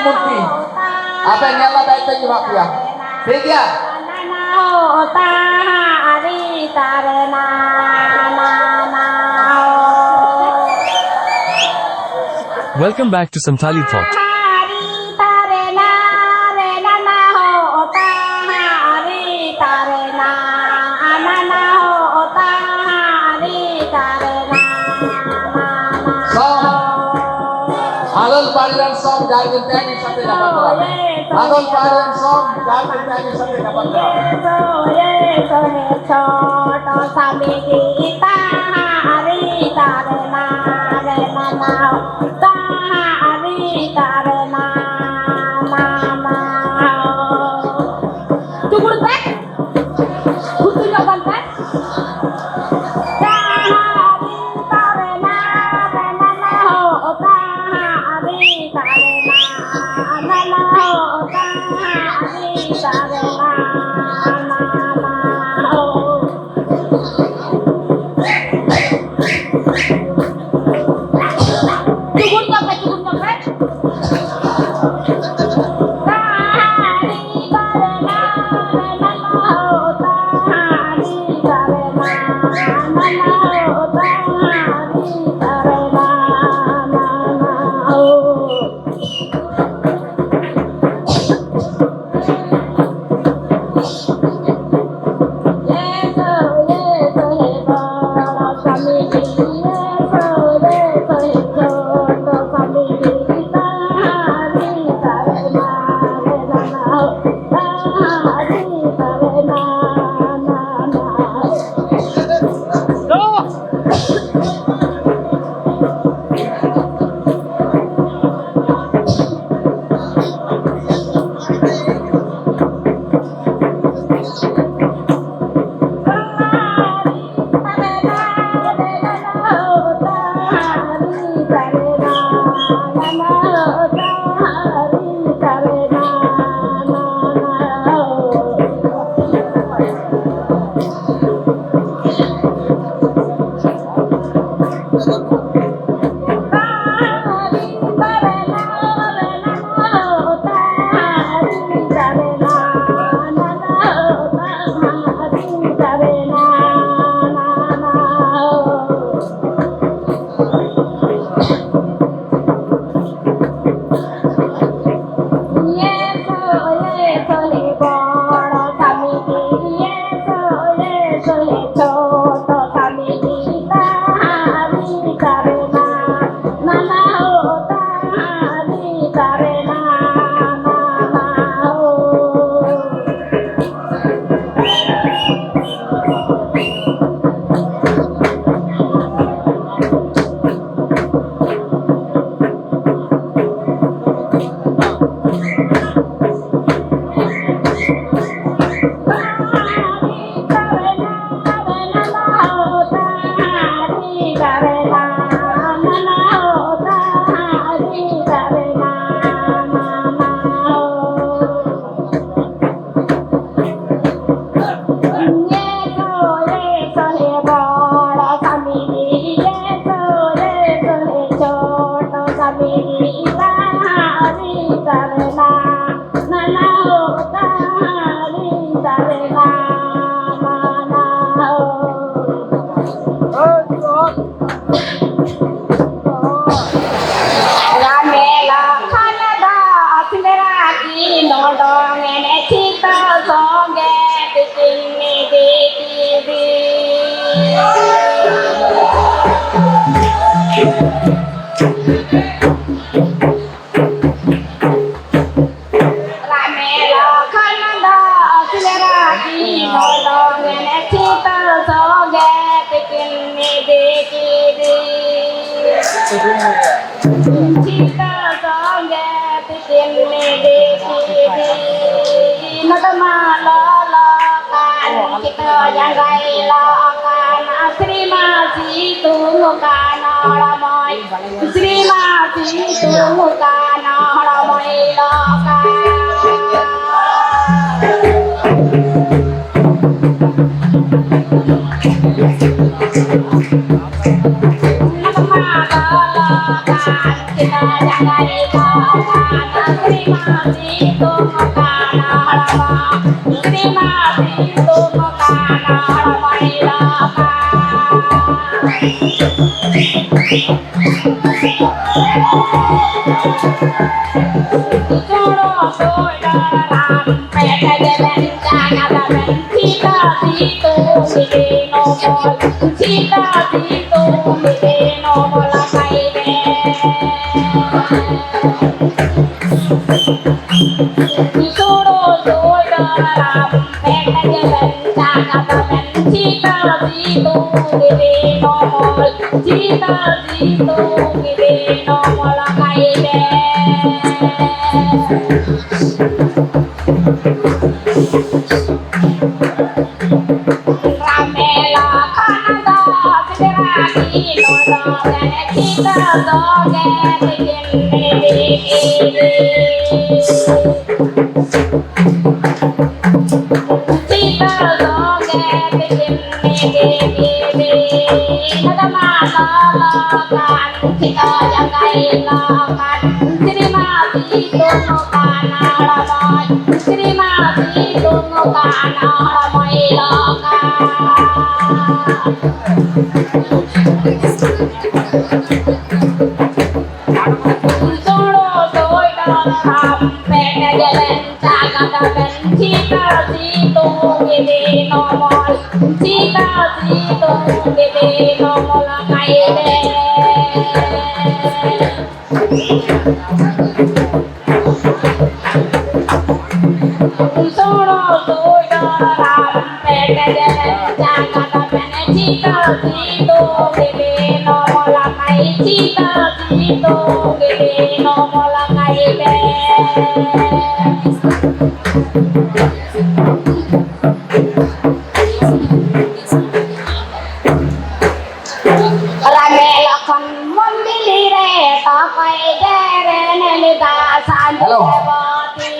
murti. Apa yang nyala dari tadi mafia? Tiga. Welcome back to Santali Thought. Alol parian song jargon tani sampai dapat berapa? Alol parian song jargon tani sampai dapat Kita jangan Choro tôi đã làm mẹ cái bên cha nhà ta bên chi ta chi tu đi nó mồi chi ta chi tu đi nó mồi là cái đen Choro tôi đã làm mẹ cái bên cha nhà ta bên chi ta chi tu đi nó mồi chi ta chi tu đi nó mồi là cái đen Ramela Canada, Federati, Lord, and Kita dog Kita dog Nagamakan, kita jagai lakan, terima kasih kanaraman, terima kasih kanaramay Solo tôi đang làm mẹ jalan cakap cita situ gede nomor cita situ gede nomor kaide Solo tôi đang làm mẹ jalan cakap cita situ gede nomor kai cita situ gede nomor kaide Ramela kon mondili re ta kai dere nelida sanjabati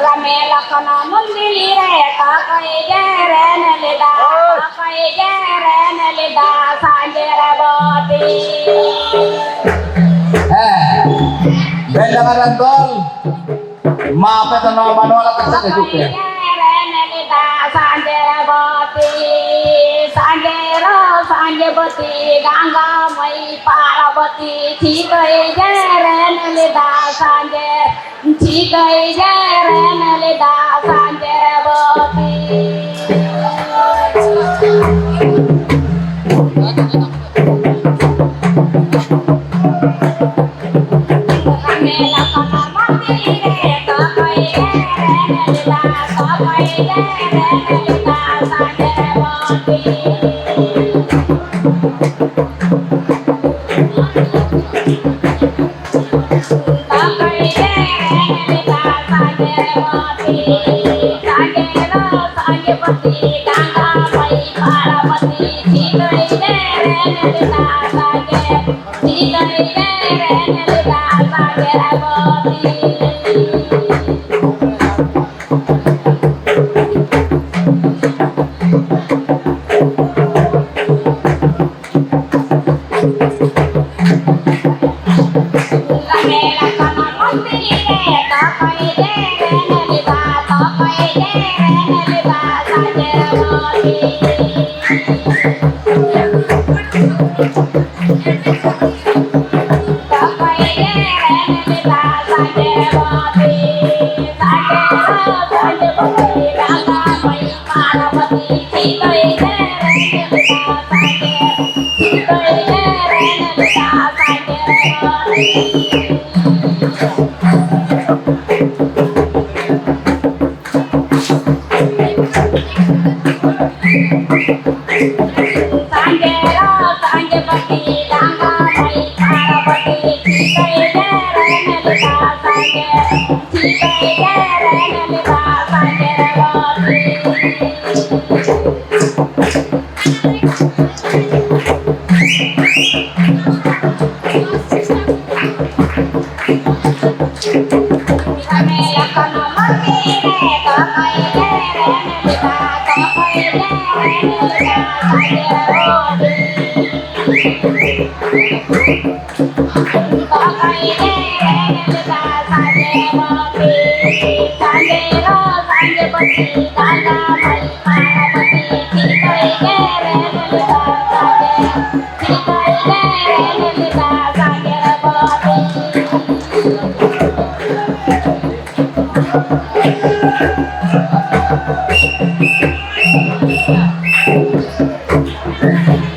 Ramela kon mondili re ta kai dere nelida sanjabati Bendangan gol. Maaf itu no manual kasih juga. Sanjabati Ganga Mai Parvati Chikai Jaren Lida Sanjay Chikai Jaren Lida Sanjabati Ramela kana mati re ta kai jaren lida ta kai jaren lida Sanjabati Sanjay Thank